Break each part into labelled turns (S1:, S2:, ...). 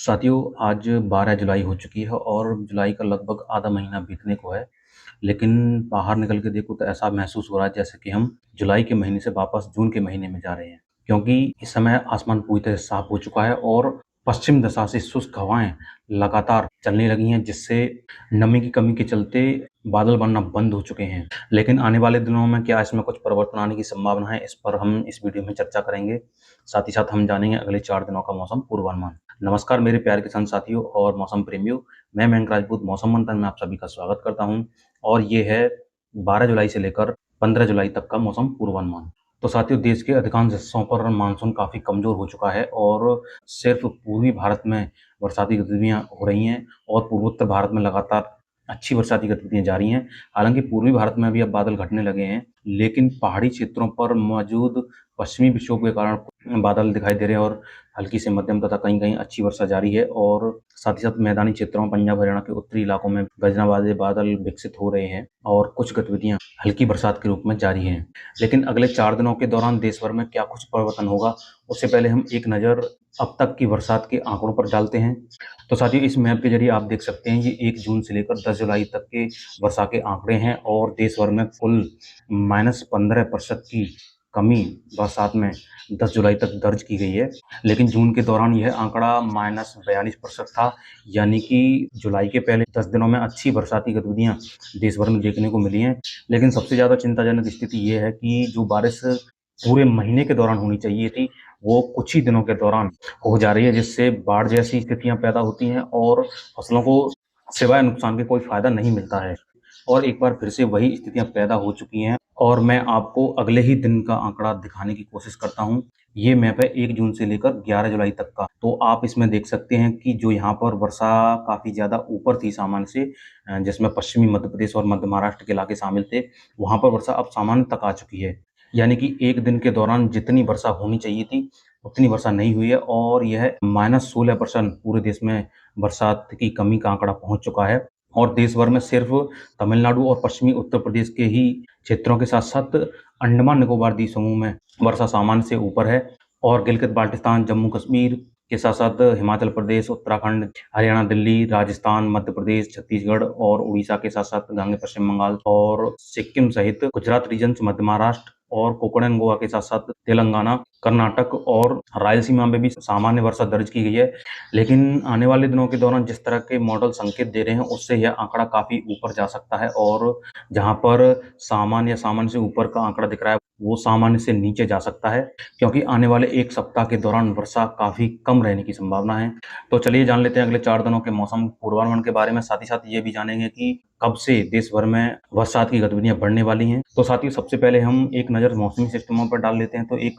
S1: साथियों, आज 12 जुलाई हो चुकी है और जुलाई का लगभग आधा महीना बीतने को है। लेकिन बाहर निकल के देखूँ तो ऐसा महसूस हो रहा है जैसे कि हम जुलाई के महीने से वापस जून के महीने में जा रहे हैं। क्योंकि इस समय आसमान पूरी तरह साफ हो चुका है और पश्चिम दिशा से शुष्क हवाएँ लगातार चलने लगी हैं, जिससे नमी की कमी के चलते बादल बनना बंद हो चुके हैं। लेकिन आने वाले दिनों में क्या इसमें कुछ परिवर्तन आने की संभावना है? इस पर हम इस वीडियो में चर्चा करेंगे। साथ ही साथ हम जानेंगे अगले 4 दिनों का मौसम पूर्वानुमान। नमस्कार मेरे प्यारे किसान साथियों और मौसम प्रेमियों, मैं मयंक राजपूत मौसम मंथन में आप सभी का स्वागत करता हूं और ये है 12 जुलाई से लेकर 15 जुलाई तक का मौसम पूर्वानुमान। तो साथियों, देश के अधिकांश हिस्सों पर मानसून काफ़ी कमज़ोर हो चुका है और सिर्फ पूर्वी भारत में बरसाती गतिविधियाँ हो रही हैं और पूर्वोत्तर भारत में लगातार अच्छी बरसाती गतिविधियाँ जारी हैं। हालांकि पूर्वी भारत में भी अब बादल घटने लगे हैं, लेकिन पहाड़ी क्षेत्रों पर मौजूद पश्चिमी विक्षोभ के कारण बादल दिखाई दे रहे हैं और हल्की से मध्यम तथा कहीं-कहीं अच्छी वर्षा जारी है और साथ ही साथ मैदानी क्षेत्रों में पंजाब हरियाणा के उत्तरी इलाकों में गर्जना वाले बादल विकसित हो रहे हैं और कुछ गतिविधियां हल्की बरसात के रूप में जारी हैं। लेकिन अगले 4 दिनों के दौरान देश भर में क्या कुछ परिवर्तन होगा, उससे पहले हम एक नज़र अब तक की बरसात के आंकड़ों पर डालते हैं। तो साथियों, इस मैप के जरिए आप देख सकते हैं ये 1 जून से लेकर 10 जुलाई तक के वर्षा के आंकड़े हैं और देश भर में कुल -15% की कमी बरसात में 10 जुलाई तक दर्ज की गई है। लेकिन जून के दौरान यह आंकड़ा -42% था, यानी कि जुलाई के पहले 10 दिनों में अच्छी बरसाती गतिविधियां देश भर में देखने को मिली हैं। लेकिन सबसे ज़्यादा चिंताजनक स्थिति ये है कि जो बारिश पूरे महीने के दौरान होनी चाहिए थी, वो कुछ ही दिनों के दौरान हो जा रही है, जिससे बाढ़ जैसी स्थितियां पैदा होती हैं और फसलों को सिवाय नुकसान के कोई फायदा नहीं मिलता है। और एक बार फिर से वही स्थितियां पैदा हो चुकी हैं और मैं आपको अगले ही दिन का आंकड़ा दिखाने की कोशिश करता हूं। ये मैप है 1 जून से लेकर 11 जुलाई तक का। तो आप इसमें देख सकते हैं कि जो यहाँ पर वर्षा काफ़ी ज़्यादा ऊपर थी सामान्य से, जिसमें पश्चिमी मध्य प्रदेश और मध्य महाराष्ट्र के इलाके शामिल थे, वहाँ पर वर्षा अब सामान्य तक आ चुकी है। यानी कि एक दिन के दौरान जितनी वर्षा होनी चाहिए थी, उतनी वर्षा नहीं हुई है और यह -16% पूरे देश में बरसात की कमी का आंकड़ा पहुँच चुका है। और देश भर में सिर्फ तमिलनाडु और पश्चिमी उत्तर प्रदेश के ही क्षेत्रों के साथ-साथ अंडमान निकोबार द्वीप समूह में वर्षा सामान्य से ऊपर है और गिलगित-बाल्टिस्तान, जम्मू-कश्मीर के साथ-साथ हिमाचल प्रदेश, उत्तराखंड, हरियाणा, दिल्ली, राजस्थान, मध्य प्रदेश, छत्तीसगढ़ और उड़ीसा के साथ-साथ गांगे पश्चिम बंगाल और सिक्किम सहित गुजरात रीजन, मध्य महाराष्ट्र और कोंकण एंड गोवा के साथ-साथ तेलंगाना, कर्नाटक और रायलसीमा में भी सामान्य वर्षा दर्ज की गई है। लेकिन आने वाले दिनों के दौरान जिस तरह के मॉडल संकेत दे रहे हैं, उससे यह आंकड़ा काफ़ी ऊपर जा सकता है और जहाँ पर सामान्य या सामान्य से ऊपर का आंकड़ा दिख रहा है, वो सामान्य से नीचे जा सकता है, क्योंकि आने वाले 1 सप्ताह के दौरान वर्षा काफ़ी कम रहने की संभावना है। तो चलिए जान लेते हैं अगले 4 दिनों के मौसम पूर्वानुमान के बारे में। साथ ही साथ ये भी जानेंगे कि कब से देश भर में बरसात की गतिविधियां बढ़ने वाली हैं। तो साथियों, सबसे पहले हम एक नज़र मौसमी सिस्टमों पर डाल लेते हैं। तो एक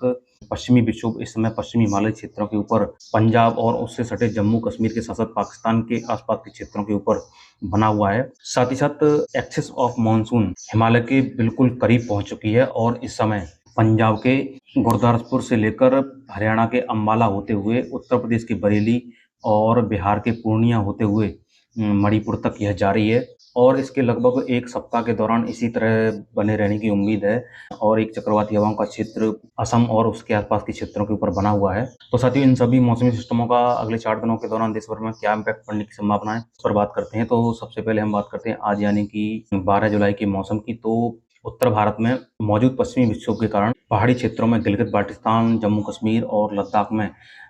S1: पश्चिमी विक्षोभ इस समय पश्चिमी हिमालय क्षेत्रों के ऊपर पंजाब और उससे सटे जम्मू कश्मीर के साथ-साथ पाकिस्तान के आसपास के क्षेत्रों के ऊपर बना हुआ है। साथ ही साथ एक्सिस ऑफ मानसून हिमालय के बिल्कुल करीब पहुंच चुकी है और इस समय पंजाब के गुरदासपुर से लेकर हरियाणा के अंबाला होते हुए उत्तर प्रदेश के बरेली और बिहार के पूर्णिया होते हुए मणिपुर तक यह जारी है और इसके लगभग 1 सप्ताह के दौरान इसी तरह बने रहने की उम्मीद है और एक चक्रवाती हवाओं का क्षेत्र असम और उसके आसपास के क्षेत्रों के ऊपर बना हुआ है। तो साथियों, इन सभी मौसमी सिस्टमों का अगले 4 दिनों के दौरान देश भर में क्या इम्पैक्ट पड़ने की संभावना है, इस पर बात करते हैं। तो सबसे पहले हम बात करते हैं आज यानी कि 12 जुलाई के मौसम की। तो उत्तर भारत में मौजूद पश्चिमी विक्षोभ के कारण पहाड़ी क्षेत्रों में गिलगित-बाल्टिस्तान, जम्मू कश्मीर और लद्दाख में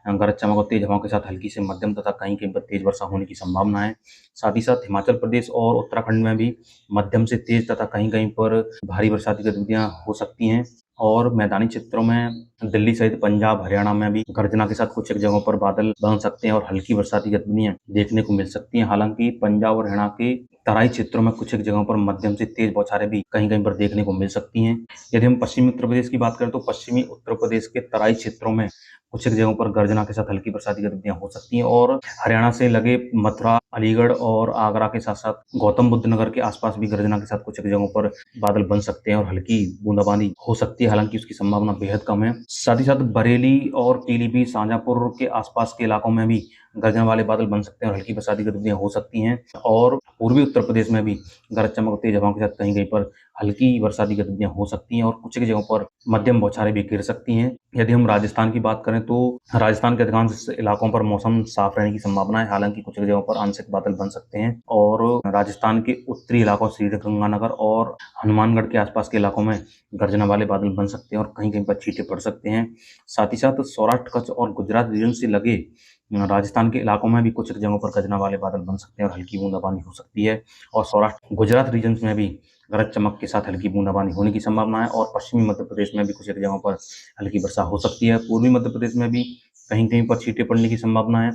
S1: गरज चमक और तेज हवाओं के साथ हल्की से मध्यम तथा कहीं-कहीं पर तेज वर्षा होने की संभावना है। साथ ही साथ हिमाचल प्रदेश और उत्तराखंड में भी मध्यम से तेज तथा कहीं-कहीं पर भारी बरसाती गतिविधियां हो सकती हैं और मैदानी क्षेत्रों में दिल्ली सहित पंजाब, हरियाणा में भी गर्जना के साथ कुछ एक जगहों पर बादल बन सकते हैं और हल्की बरसाती गतिविधियां देखने को मिल सकती हैं। हालांकि पंजाब और हरियाणा के तराई क्षेत्रों में कुछ एक जगहों पर मध्यम से तेज बौछारें भी कहीं-कहीं पर देखने को मिल सकती हैं। यदि हम पश्चिमी उत्तर प्रदेश की बात करें तो पश्चिमी उत्तर प्रदेश के तराई क्षेत्रों में कुछ एक जगहों पर गर्जना के साथ हल्की बरसाती गतिविधियां हो सकती हैं और हरियाणा से लगे मथुरा अलीगढ़ और आगरा के साथ-साथ गौतम बुद्ध नगर के आसपास भी गर्जना के साथ कुछ एक जगहों पर बादल बन सकते हैं और हल्की बूंदाबांदी हो सकती है, हालाँकि उसकी संभावना बेहद कम है। साथ ही साथ बरेली और पीलीभीत, शाहजहाँपुर के आसपास के इलाकों में भी गर्जन वाले बादल बन सकते हैं और हल्की बरसाती गतिविधियाँ हो सकती हैं और पूर्वी उत्तर प्रदेश में भी गरज चमक तेज हवाओं के साथ कहीं-कहीं पर हल्की बरसाती गतिविधियाँ हो सकती हैं और कुछ एक जगहों पर मध्यम बौछारें भी गिर सकती हैं। यदि हम राजस्थान की बात करें तो राजस्थान के अधिकांश इलाकों पर मौसम साफ रहने की संभावना है, हालांकि कुछ जगहों पर आंशिक बादल बन सकते हैं और राजस्थान के उत्तरी इलाकों श्रीगंगानगर और हनुमानगढ़ के आसपास के इलाकों में गर्जना वाले बादल बन सकते हैं और कहीं-कहीं पर छींटे पड़ सकते हैं। साथ ही साथ सौराष्ट्र, कच्छ और गुजरात रीजन से लगे राजस्थान के इलाकों में भी कुछ एक जगहों पर गर्जना वाले बादल बन सकते हैं और हल्की बूंदाबांदी हो सकती है और सौराष्ट्र, गुजरात रीजन में भी गरज चमक के साथ हल्की बूंदाबांदी होने की संभावना है और पश्चिमी मध्य प्रदेश में भी कुछ एक जगहों पर हल्की वर्षा हो सकती है। पूर्वी मध्य प्रदेश में भी कहीं-कहीं पर छींटे पड़ने की संभावना है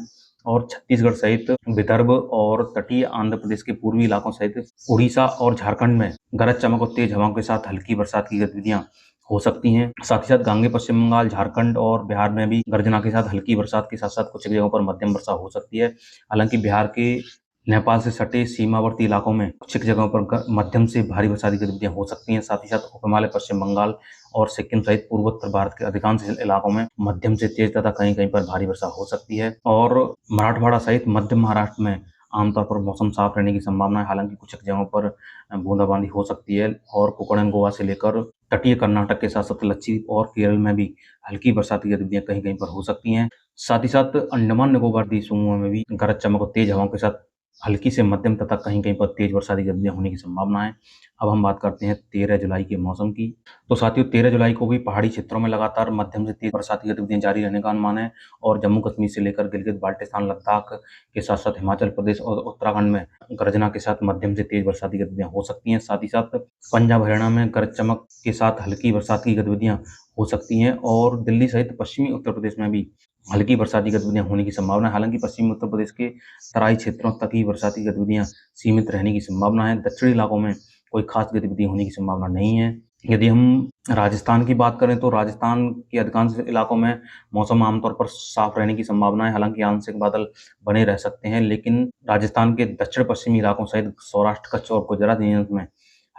S1: और छत्तीसगढ़ सहित विदर्भ और तटीय आंध्र प्रदेश के पूर्वी इलाकों सहित उड़ीसा और झारखंड में गरज चमक और तेज हवाओं के साथ हल्की बरसात की गतिविधियां हो सकती हैं। साथ ही साथ गांगे पश्चिम बंगाल, झारखंड और बिहार में भी गर्जना के साथ हल्की बरसात के साथ-साथ कुछ जगहों पर मध्यम वर्षा हो सकती है। हालांकि बिहार के नेपाल से सटे सीमावर्ती इलाकों में कुछ एक जगहों पर मध्यम से भारी बरसात की गतिविधियां हो सकती हैं। साथ ही साथ उप हिमालय, पश्चिम बंगाल और सिक्किम सहित पूर्वोत्तर भारत के अधिकांश इलाकों में मध्यम से तेज तथा कहीं-कहीं पर भारी वर्षा हो सकती है और मराठवाड़ा सहित मध्य महाराष्ट्र में आमतौर पर मौसम साफ रहने की संभावना है। हालांकि कुछ एक जगहों पर बूंदाबांदी हो सकती है और कोकण, गोवा से लेकर तटीय कर्नाटक के साथ-साथ लक्षद्वीप और केरल में भी हल्की बरसात की गतिविधियां कहीं-कहीं पर हो सकती हैं। साथ ही साथ अंडमान निकोबार द्वीप समूह में भी गरज चमक और तेज हवाओं के साथ हल्की से मध्यम तथा कहीं-कहीं पर तेज बरसाती गतिविधियां होने की संभावना है। अब हम बात करते हैं 13 जुलाई के मौसम की। तो साथियों 13 जुलाई को भी पहाड़ी क्षेत्रों में लगातार मध्यम से तेज बरसाती गतिविधियां जारी रहने का अनुमान है और जम्मू कश्मीर से लेकर गिलगित बाल्टिस्तान, लद्दाख के साथ-साथ हिमाचल प्रदेश और उत्तराखंड में गर्जना के साथ मध्यम से तेज बरसाती गतिविधियां हो सकती हैं। साथ ही साथ पंजाब, हरियाणा में गरज चमक के साथ हल्की बरसात की गतिविधियां हो सकती हैं और दिल्ली सहित पश्चिमी उत्तर प्रदेश में भी हल्की बरसाती गतिविधियां होने की संभावना है। हालांकि पश्चिमी उत्तर प्रदेश के तराई क्षेत्रों तक ही बरसाती गतिविधियां सीमित रहने की संभावना है। दक्षिणी इलाकों में कोई खास गतिविधि होने की संभावना नहीं है। यदि हम राजस्थान की बात करें तो राजस्थान के अधिकांश इलाकों में मौसम आमतौर पर साफ रहने की संभावना है। हालांकि आंशिक बादल बने रह सकते हैं, लेकिन राजस्थान के दक्षिण पश्चिमी इलाकों सहित सौराष्ट्र, कच्छ और गुजरात रीजन में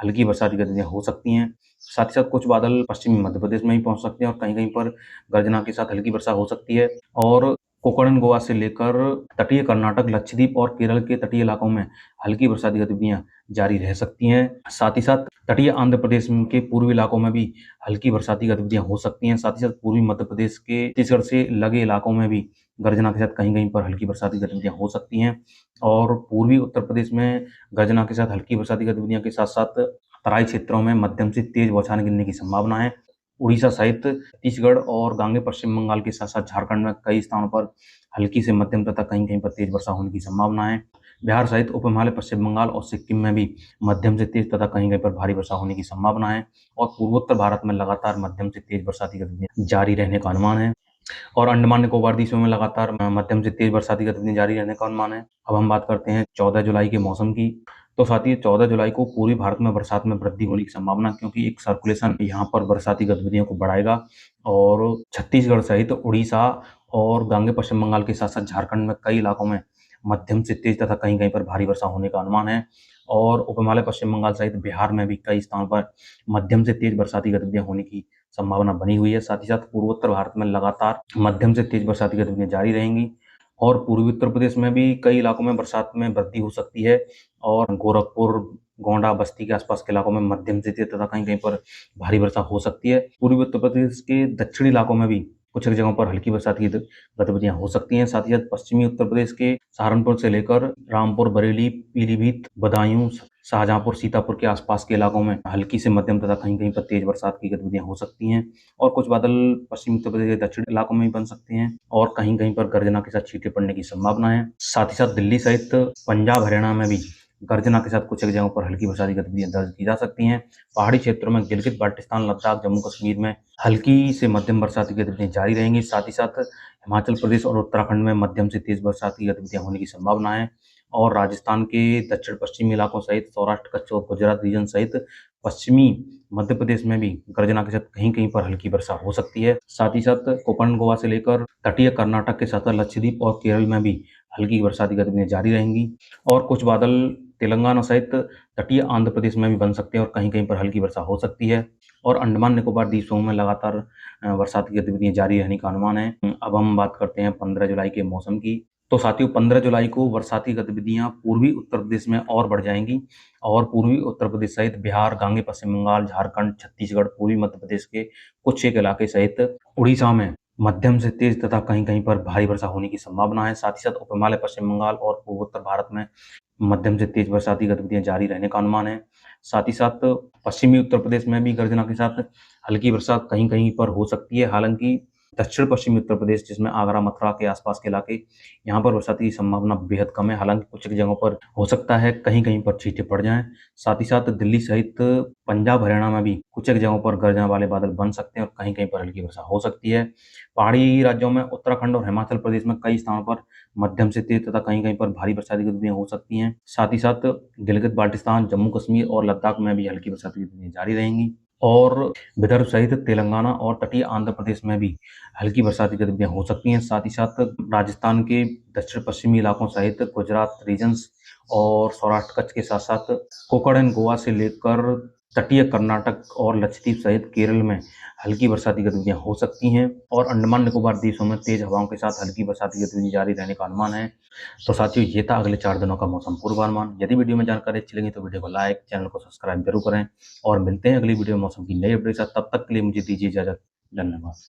S1: हल्की बरसाती गतिविधियां हो सकती हैं। साथ ही साथ कुछ बादल पश्चिमी मध्य प्रदेश में भी पहुंच सकते हैं और कहीं-कहीं पर गर्जना के साथ हल्की वर्षा हो सकती है और कोकण, गोवा से लेकर तटीय कर्नाटक, लक्षद्वीप और केरल के तटीय इलाकों में हल्की बरसाती गतिविधियां जारी रह सकती हैं। साथ ही साथ तटीय आंध्र प्रदेश के पूर्वी इलाकों में भी हल्की बरसाती गतिविधियां हो सकती हैं। साथ ही साथ पूर्वी मध्य प्रदेश के छत्तीसगढ़ से लगे इलाकों में भी गर्जना के साथ कहीं-कहीं पर हल्की बरसाती गतिविधियां हो सकती हैं और पूर्वी उत्तर प्रदेश में गर्जना के साथ हल्की बरसाती गतिविधियों के साथ-साथ तराई क्षेत्रों में मध्यम से तेज बौछारें गिरने की संभावना है। उड़ीसा सहित छत्तीसगढ़ और गांगे पश्चिम बंगाल के साथ-साथ झारखंड में कई स्थानों पर हल्की से मध्यम तथा कहीं-कहीं पर तेज वर्षा होने की संभावना है। बिहार सहित उप हिमालय, पश्चिम बंगाल और सिक्किम में भी मध्यम से तेज तथा कहीं-कहीं पर भारी वर्षा होने की संभावना है और पूर्वोत्तर भारत में लगातार मध्यम से तेज बरसाती गतिविधियां जारी रहने का अनुमान है और अंडमान निकोबार द्वीप समूह में लगातार मध्यम से तेज बरसाती गतिविधियां जारी रहने का अनुमान है। अब हम बात करते हैं 14 जुलाई के मौसम की। तो साथियों 14 जुलाई को पूर्वी भारत में बरसात में वृद्धि होने की संभावना, क्योंकि एक सर्कुलेशन यहाँ पर बरसाती गतिविधियों को बढ़ाएगा और छत्तीसगढ़ सहित उड़ीसा और गांगे पश्चिम बंगाल के साथ-साथ झारखंड में कई इलाकों में मध्यम से तेज तथा कहीं-कहीं पर भारी वर्षा होने का अनुमान है और उप हिमालय, पश्चिम बंगाल सहित बिहार में भी कई स्थानों पर मध्यम से तेज बरसाती गतिविधियां होने की संभावना बनी हुई है। साथ ही साथ पूर्वोत्तर भारत में लगातार मध्यम से तेज बरसाती गतिविधियां जारी रहेंगी और पूर्वी उत्तर प्रदेश में भी कई इलाकों में बरसात में वृद्धि हो सकती है और गोरखपुर, गोंडा, बस्ती के आसपास के इलाकों में मध्यम से तेज तथा कहीं-कहीं पर भारी वर्षा हो सकती है। पूर्वी उत्तर प्रदेश के दक्षिणी इलाकों में भी कुछ एक जगहों पर हल्की बरसात की गतिविधियां हो सकती हैं। साथ ही साथ पश्चिमी उत्तर प्रदेश के सहारनपुर से लेकर रामपुर, बरेली, पीलीभीत, बदायूं, शाहजहाँपुर, सीतापुर के आसपास के इलाकों में हल्की से मध्यम तथा कहीं-कहीं पर तेज बरसात की गतिविधियां हो सकती हैं और कुछ बादल पश्चिमी उत्तर प्रदेश के दक्षिणी इलाकों में भी बन सकते हैं और कहीं-कहीं पर गर्जना के साथ छींटे पड़ने की संभावना है। साथ ही साथ दिल्ली सहित पंजाब, हरियाणा में भी गर्जना के साथ कुछ एक जगहों पर हल्की बरसाती गतिविधियां दर्ज की जा सकती हैं। पहाड़ी क्षेत्रों में गिलगित बाल्टिस्तान, लद्दाख, जम्मू कश्मीर में हल्की से मध्यम बरसाती गतिविधियां जारी रहेंगी। साथ ही साथ हिमाचल प्रदेश और उत्तराखंड में मध्यम से तेज बरसाती गतिविधियां होने की संभावना है और राजस्थान के दक्षिण पश्चिमी इलाकों सहित सौराष्ट्र, कच्छ और गुजरात रीजन सहित पश्चिमी मध्य प्रदेश में भी गर्जना के साथ कहीं-कहीं पर हल्की वर्षा हो सकती है। साथ ही साथ कोंकण, गोवा से लेकर तटीय कर्नाटक के साथ लक्षद्वीप और केरल में भी हल्की बरसाती गतिविधियाँ जारी रहेंगी और कुछ बादल तेलंगाना सहित तटीय आंध्र प्रदेश में भी बन सकते हैं और कहीं-कहीं पर हल्की वर्षा हो सकती है और अंडमान निकोबार द्वीप समूह में लगातार बरसात की गतिविधियाँ जारी रहने का अनुमान है। अब हम बात करते हैं 15 जुलाई के मौसम की। तो साथियों 15 जुलाई को बरसाती गतिविधियाँ पूर्वी उत्तर प्रदेश में और बढ़ जाएँगी और पूर्वी उत्तर प्रदेश सहित बिहार, गांगे पश्चिम बंगाल, झारखंड, छत्तीसगढ़, पूर्वी मध्य प्रदेश के कुछ एक इलाके सहित उड़ीसा में मध्यम से तेज तथा कहीं-कहीं पर भारी वर्षा होने की संभावना है। साथ ही साथ उप हिमालय, पश्चिम बंगाल और पूर्वोत्तर भारत में मध्यम से तेज बरसाती गतिविधियाँ जारी रहने का अनुमान है। साथ ही साथ पश्चिमी उत्तर प्रदेश में भी गर्जना के साथ हल्की बरसात कहीं-कहीं पर हो सकती है। हालाँकि दक्षिण पश्चिमी उत्तर प्रदेश जिसमें आगरा, मथुरा के आसपास के इलाके, यहाँ पर बरसात की संभावना बेहद कम है। हालाँकि कुछ एक जगहों पर हो सकता है कहीं-कहीं पर छींटे पड़ जाएँ। साथ ही साथ दिल्ली सहित पंजाब, हरियाणा में भी कुछ एक जगहों पर गर्जना वाले बादल बन सकते हैं और कहीं-कहीं पर हल्की वर्षा हो सकती है। पहाड़ी राज्यों में उत्तराखंड और हिमाचल प्रदेश में कई स्थानों पर मध्यम से तेज तथा कहीं-कहीं पर भारी बरसाती गतिविधियाँ हो सकती हैं। साथ ही साथ गिलगित-बाल्टिस्तान, जम्मू-कश्मीर और लद्दाख में भी हल्की बरसाती गतिविधियाँ जारी रहेंगी और विदर्भ सहित तेलंगाना और तटीय आंध्र प्रदेश में भी हल्की बरसाती गतिविधियाँ हो सकती हैं। साथ ही साथ राजस्थान के दक्षिण-पश्चिमी इलाकों सहित गुजरात रीजन्स और सौराष्ट्र कच्छ के साथ-साथ कोंकण एंड गोवा से लेकर तटीय कर्नाटक और लक्षद्वीप सहित केरल में हल्की बरसाती गतिविधियाँ हो सकती हैं और अंडमान निकोबार द्वीप समूह में तेज हवाओं के साथ हल्की बरसाती गतिविधि जारी रहने का अनुमान है। तो साथियों ये था अगले 4 दिनों का मौसम पूर्वानुमान। यदि वीडियो में जानकारी अच्छी लगी तो वीडियो को लाइक, चैनल को सब्सक्राइब जरूर करें और मिलते हैं अगली वीडियो में मौसम की नई अपडेट के साथ। तब तक के लिए मुझे दीजिए इजाजत। धन्यवाद।